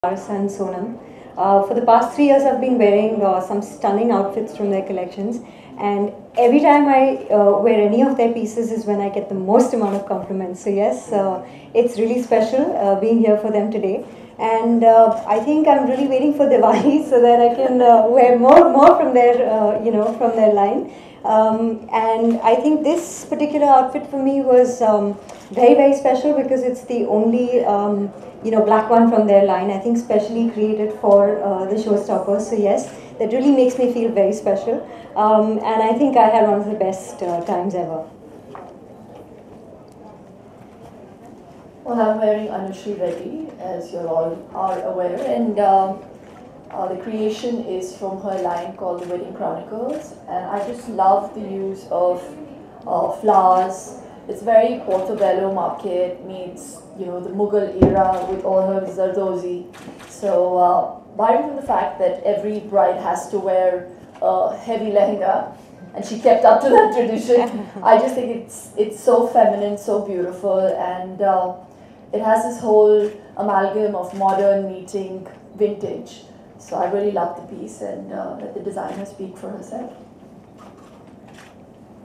And Sonam. For the past 3 years, I've been wearing some stunning outfits from their collections, and every time I wear any of their pieces is when I get the most amount of compliments. So yes, it's really special being here for them today, and I think I'm really waiting for Diwali so that I can wear more from their from their line. And I think this particular outfit for me was very special because it's the only black one from their line. I think specially created for the showstoppers. So yes, that really makes me feel very special. And I think I had one of the best times ever. Well, I'm wearing Anushri Reddy, as you all are aware, and the creation is from her line called The Wedding Chronicles, and I just love the use of flowers. It's very Portobello market meets the Mughal era with all her Zardozi. So barring from the fact that every bride has to wear a heavy lehenga, and she kept up to that tradition, I just think it's so feminine, so beautiful, and it has this whole amalgam of modern meeting vintage. So I really love the piece, and let the designer speak for herself.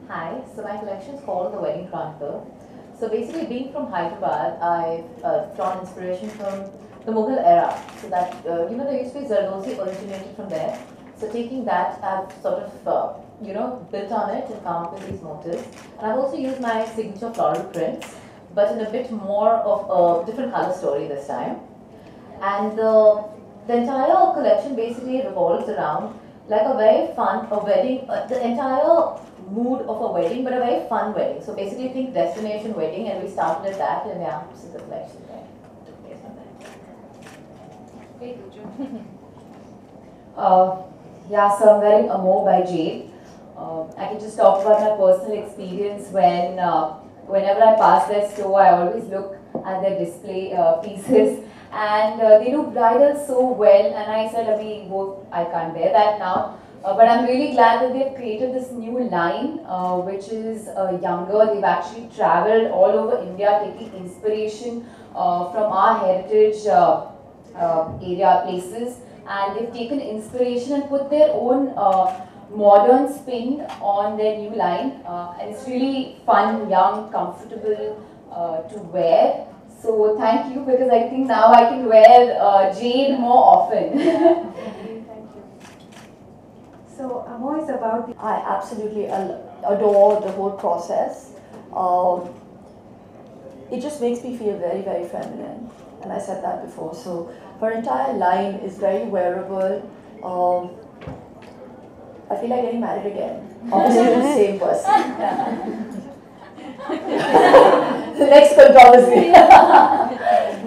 Hi, so my collection is called The Wedding Chronicle. So basically, being from Hyderabad, I've drawn inspiration from the Mughal era. So that, there used to be Zardozi originated from there. So taking that, I've sort of, built on it and come up with these motifs. And I've also used my signature floral prints, but in a bit more of a different color story this time. And the entire collection basically revolves around like a very fun, wedding, the entire mood of a wedding, but a very fun wedding. So basically think destination wedding, and we started at that, and yeah, this is the collection there. Yeah, so I'm wearing Amour by Jade. I can just talk about my personal experience whenever I pass their store, I always look at their display pieces, and they do bridal so well, and I said, I can't bear that now. But I'm really glad that they've created this new line, which is younger. They've actually traveled all over India, taking inspiration from our heritage area places, and they've taken inspiration and put their own modern spin on their new line, and it's really fun, young, comfortable to wear. So thank you, because I think now I can wear Jade more often. So Amour is about I absolutely adore the whole process. It just makes me feel very feminine, and I said that before. So her entire line is very wearable. I feel like getting married again. Obviously the same person. The next controversy.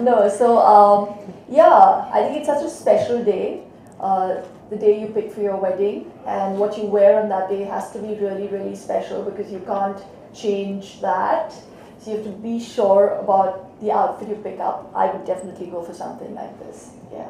No, so yeah, I think it's such a special day. The day you pick for your wedding, and what you wear on that day has to be really special, because you can't change that. So you have to be sure about the outfit you pick up. I would definitely go for something like this. Yeah.